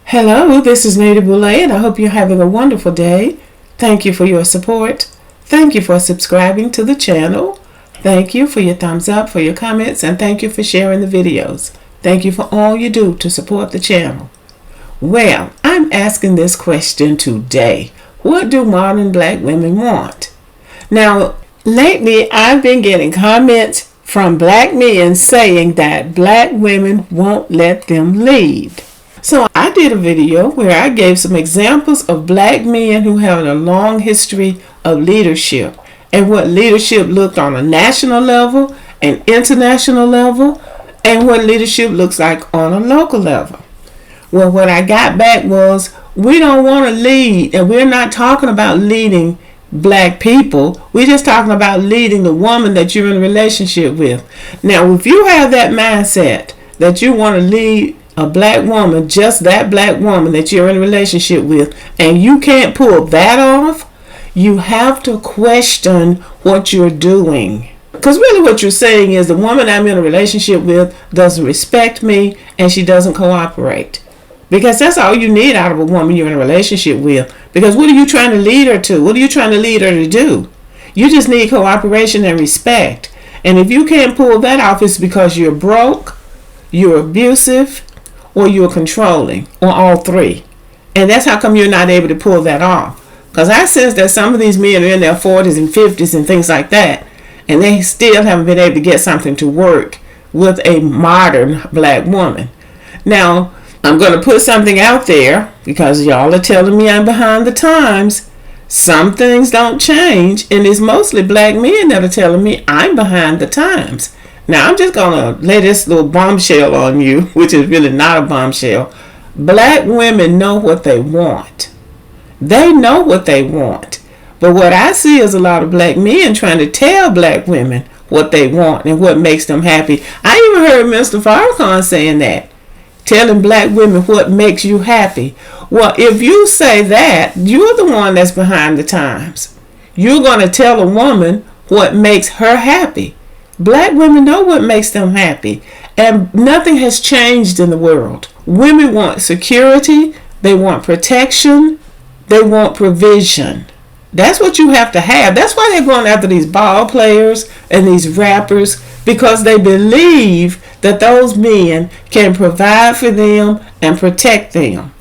Hello, this is Native Boulay, and I hope you're having a wonderful day. Thank you for your support. Thank you for subscribing to the channel. Thank you for your thumbs up, for your comments, and thank you for sharing the videos. Thank you for all you do to support the channel. Well, I'm asking this question today. What do modern black women want? Now, lately I've been getting comments from black men saying that black women won't let them lead. So I did a video where I gave some examples of black men who have a long history of leadership and what leadership looked on a national level, an international level, and what leadership looks like on a local level. Well, what I got back was, we don't want to lead, and we're not talking about leading black people. We're just talking about leading the woman that you're in a relationship with. Now, if you have that mindset that you want to lead a black woman, just that black woman that you're in a relationship with, and you can't pull that off, you have to question what you're doing. Because really what you're saying is, the woman I'm in a relationship with doesn't respect me and she doesn't cooperate. Because that's all you need out of a woman you're in a relationship with. Because what are you trying to lead her to? What are you trying to lead her to do? You just need cooperation and respect. And if you can't pull that off, it's because you're broke, you're abusive, or you're controlling, or all three. And that's how come you're not able to pull that off. Because I sense that some of these men are in their 40s and 50s and things like that, and they still haven't been able to get something to work with a modern black woman. Now, I'm going to put something out there, because y'all are telling me I'm behind the times. Some things don't change, and it's mostly black men that are telling me I'm behind the times. Now, I'm just going to lay this little bombshell on you, which is really not a bombshell. Black women know what they want. They know what they want. But what I see is a lot of black men trying to tell black women what they want and what makes them happy. I even heard Mr. Farrakhan saying that, telling black women what makes you happy. Well, if you say that, you're the one that's behind the times. You're going to tell a woman what makes her happy. Black women know what makes them happy, and nothing has changed in the world. Women want security, they want protection, they want provision. That's what you have to have. That's why they're going after these ball players and these rappers, because they believe that those men can provide for them and protect them.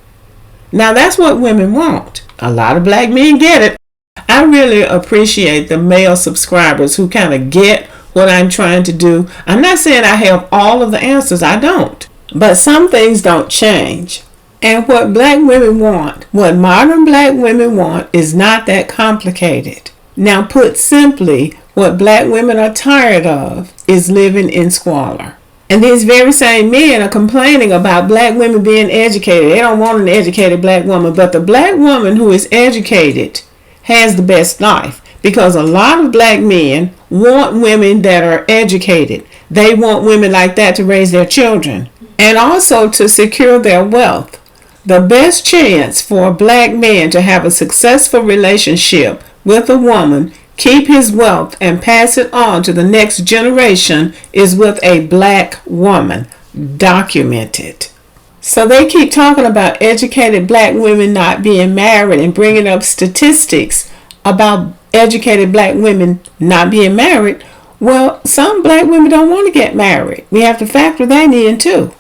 Now, that's what women want. A lot of black men get it. I really appreciate the male subscribers who kind of get what I'm trying to do. I'm not saying I have all of the answers. I don't. But some things don't change. And what black women want, what modern black women want, is not that complicated. Now, put simply, what black women are tired of is living in squalor. And these very same men are complaining about black women being educated. They don't want an educated black woman. But the black woman who is educated has the best life. Because a lot of black men want women that are educated. They want women like that to raise their children. And also to secure their wealth. The best chance for a black man to have a successful relationship with a woman, keep his wealth, and pass it on to the next generation is with a black woman. Documented. So they keep talking about educated black women not being married and bringing up statistics about educated black women not being married. Well, some black women don't want to get married. We have to factor that in too.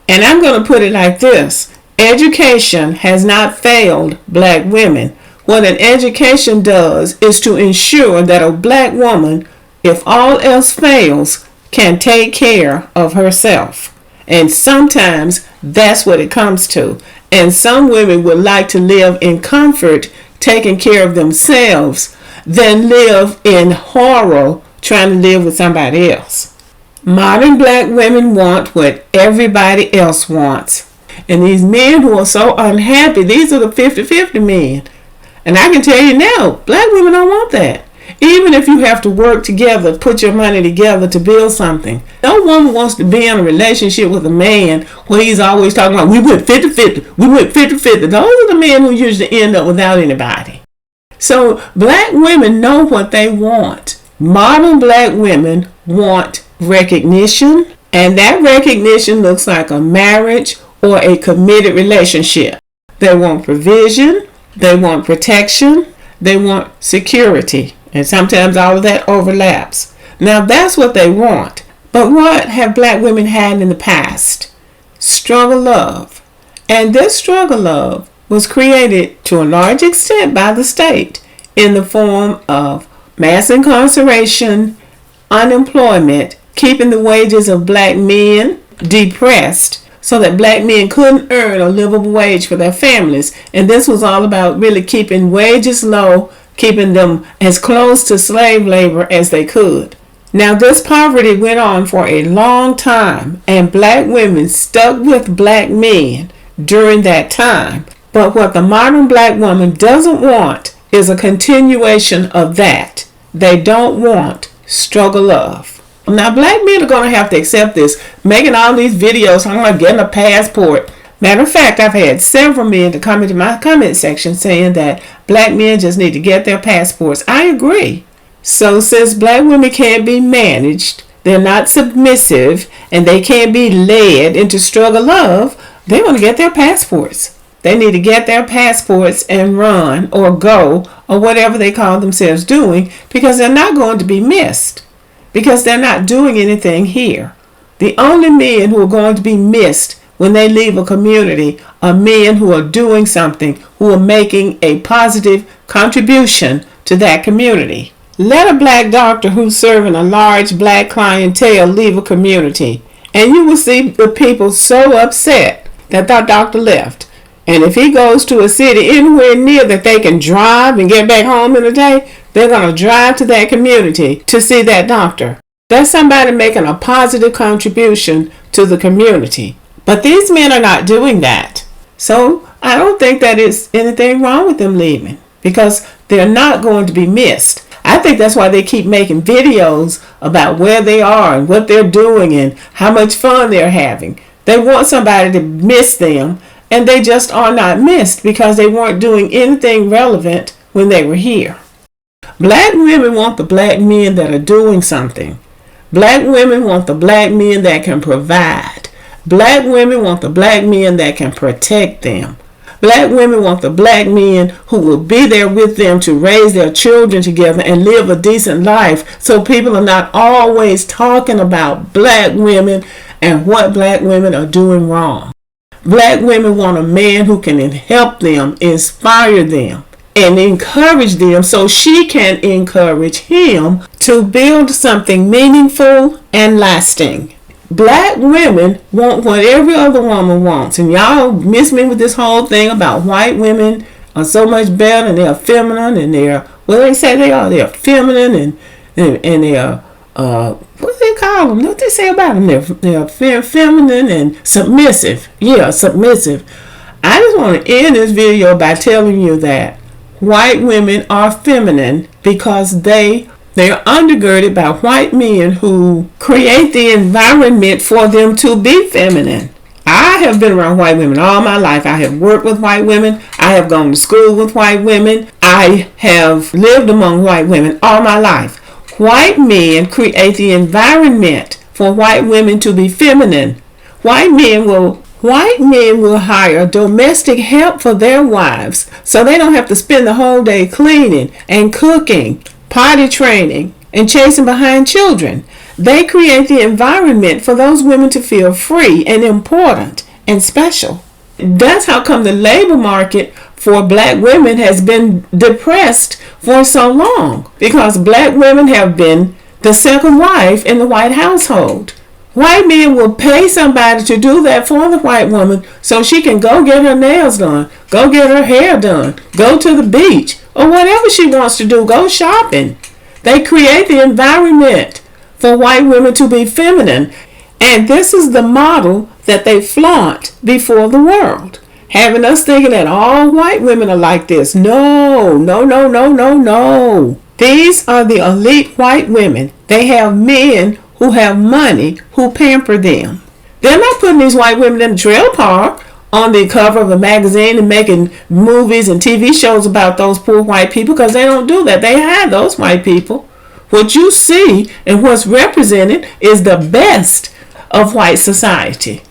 And I'm going to put it like this. Education has not failed black women. What an education does is to ensure that a black woman, if all else fails, can take care of herself. And sometimes that's what it comes to. And some women would like to live in comfort, taking care of themselves, than live in horror trying to live with somebody else. Modern black women want what everybody else wants. And these men who are so unhappy, these are the 50-50 men. And I can tell you now, black women don't want that. Even if you have to work together, put your money together to build something. No woman wants to be in a relationship with a man where he's always talking about, we went 50-50, we went 50-50. Those are the men who usually end up without anybody. So black women know what they want. Modern black women want recognition, and that recognition looks like a marriage or a committed relationship. They want provision, they want protection, they want security. And sometimes all of that overlaps. Now that's what they want. But what have black women had in the past? Struggle love. And this struggle love was created to a large extent by the state in the form of mass incarceration, unemployment, keeping the wages of black men depressed so that black men couldn't earn a livable wage for their families. And this was all about really keeping wages low, keeping them as close to slave labor as they could. Now this poverty went on for a long time, and black women stuck with black men during that time. But what the modern black woman doesn't want is a continuation of that. They don't want struggle love. Now black men are going to have to accept this, making all these videos, I'm like getting a passport. Matter of fact, I've had several men to come into my comment section saying that black men just need to get their passports. I agree. So since black women can't be managed, they're not submissive, and they can't be led into struggle love, they want to get their passports. They need to get their passports and run or go or whatever they call themselves doing, because they're not going to be missed, because they're not doing anything here. The only men who are going to be missed when they leave a community are men who are doing something, who are making a positive contribution to that community. Let a black doctor who's serving a large black clientele leave a community, and you will see the people so upset that that doctor left. And if he goes to a city anywhere near that they can drive and get back home in a day, they're going to drive to that community to see that doctor. That's somebody making a positive contribution to the community. But these men are not doing that. So I don't think that is anything wrong with them leaving, because they're not going to be missed. I think that's why they keep making videos about where they are and what they're doing and how much fun they're having. They want somebody to miss them, and they just are not missed because they weren't doing anything relevant when they were here. Black women want the black men that are doing something. Black women want the black men that can provide. Black women want the black men that can protect them. Black women want the black men who will be there with them to raise their children together and live a decent life, so people are not always talking about black women and what black women are doing wrong. Black women want a man who can help them, inspire them, and encourage them so she can encourage him to build something meaningful and lasting. Black women want what every other woman wants. And y'all miss me with this whole thing about white women are so much better and they're feminine and they're, what do they say they are? They're feminine and they're, what do they call them? What do they say about them? They're feminine and submissive. Yeah, submissive. I just want to end this video by telling you that white women are feminine because they are undergirded by white men who create the environment for them to be feminine. I have been around white women all my life. I have worked with white women. I have gone to school with white women. I have lived among white women all my life. White men create the environment for white women to be feminine. White men will hire domestic help for their wives so they don't have to spend the whole day cleaning and cooking, potty training, and chasing behind children. They create the environment for those women to feel free and important and special. That's how come the labor market for black women has been depressed for so long, because black women have been the second wife in the white household. White men will pay somebody to do that for the white woman so she can go get her nails done, go get her hair done, go to the beach, or whatever she wants to do, go shopping. They create the environment for white women to be feminine. And this is the model that they flaunt before the world, having us thinking that all white women are like this. No. These are the elite white women. They have men who have money who pamper them. They're not putting these white women in the trailer park on the cover of a magazine and making movies and TV shows about those poor white people, because they don't do that. They hide those white people. What you see and what's represented is the best of white society.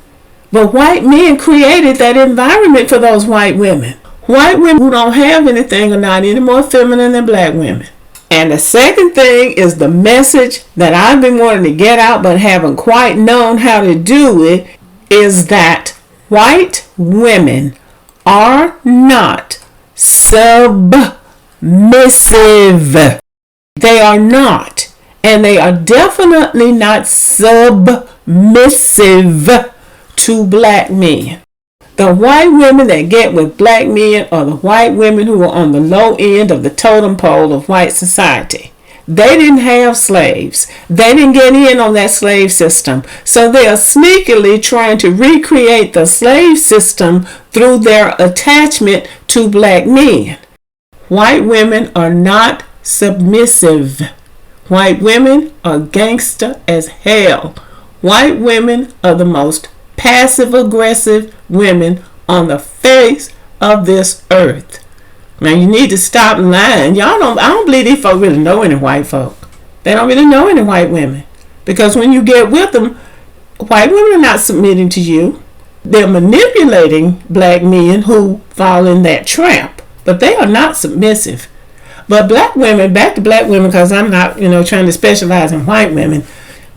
But white men created that environment for those white women. White women who don't have anything are not any more feminine than black women. And the second thing is the message that I've been wanting to get out but haven't quite known how to do it, is that white women are not submissive. They are not. And they are definitely not submissive to black men. The white women that get with black men are the white women who are on the low end of the totem pole of white society. They didn't have slaves. They didn't get in on that slave system. So they are sneakily trying to recreate the slave system through their attachment to black men. White women are not submissive. White women are gangster as hell. White women are the most passive-aggressive women on the face of this earth. Now you need to stop lying. I don't believe these folks really know any white folk. They don't really know any white women. Because when you get with them, white women are not submitting to you. They're manipulating black men who fall in that trap. But they are not submissive. But black women, back to black women, because I'm not, trying to specialize in white women.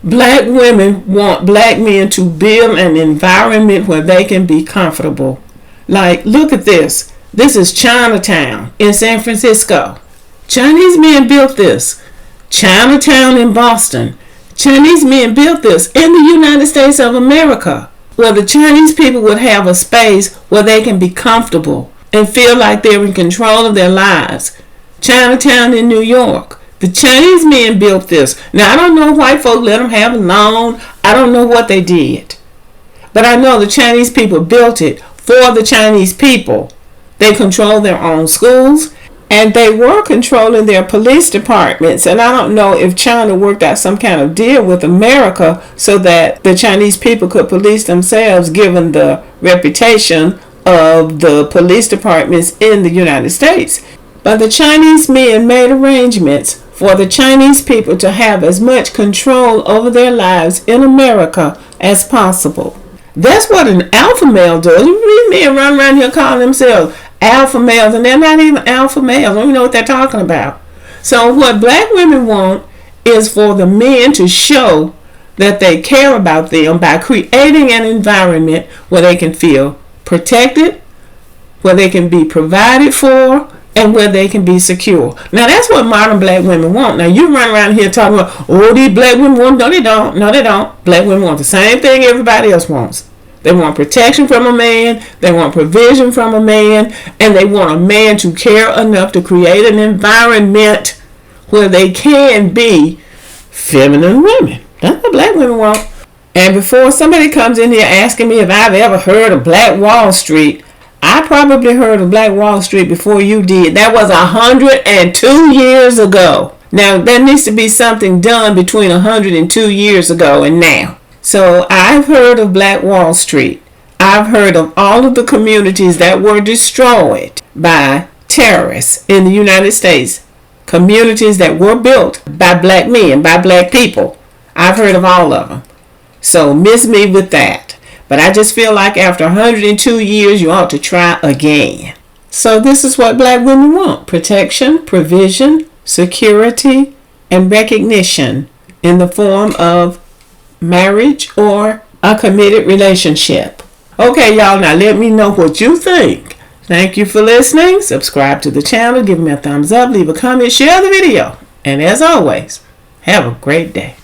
Black women want black men to build an environment where they can be comfortable. Like, look at this. This is Chinatown in San Francisco. Chinese men built this. Chinatown in Boston. Chinese men built this in the United States of America, where the Chinese people would have a space where they can be comfortable and feel like they're in control of their lives. Chinatown in New York. The Chinese men built this. Now, I don't know if white folk let them have a loan. I don't know what they did. But I know the Chinese people built it for the Chinese people. They control their own schools, and they were controlling their police departments. And I don't know if China worked out some kind of deal with America so that the Chinese people could police themselves, given the reputation of the police departments in the United States. But the Chinese men made arrangements for the Chinese people to have as much control over their lives in America as possible. That's what an alpha male does. These men run around here calling themselves alpha males, and they're not even alpha males. I don't even know what they're talking about. So what black women want is for the men to show that they care about them by creating an environment where they can feel protected, where they can be provided for, and where they can be secure. Now, that's what modern black women want. Now, you run around here talking about, oh, these black women want. No, they don't. No, they don't. Black women want the same thing everybody else wants. They want protection from a man. They want provision from a man. And they want a man to care enough to create an environment where they can be feminine women. That's what black women want. And before somebody comes in here asking me if I've ever heard of Black Wall Street, I probably heard of Black Wall Street before you did. That was 102 years ago. Now, there needs to be something done between 102 years ago and now. So, I've heard of Black Wall Street. I've heard of all of the communities that were destroyed by terrorists in the United States. Communities that were built by black men, by black people. I've heard of all of them. So, miss me with that. But I just feel like after 102 years, you ought to try again. So this is what black women want. Protection, provision, security, and recognition in the form of marriage or a committed relationship. Okay, y'all, now let me know what you think. Thank you for listening. Subscribe to the channel. Give me a thumbs up. Leave a comment. Share the video. And as always, have a great day.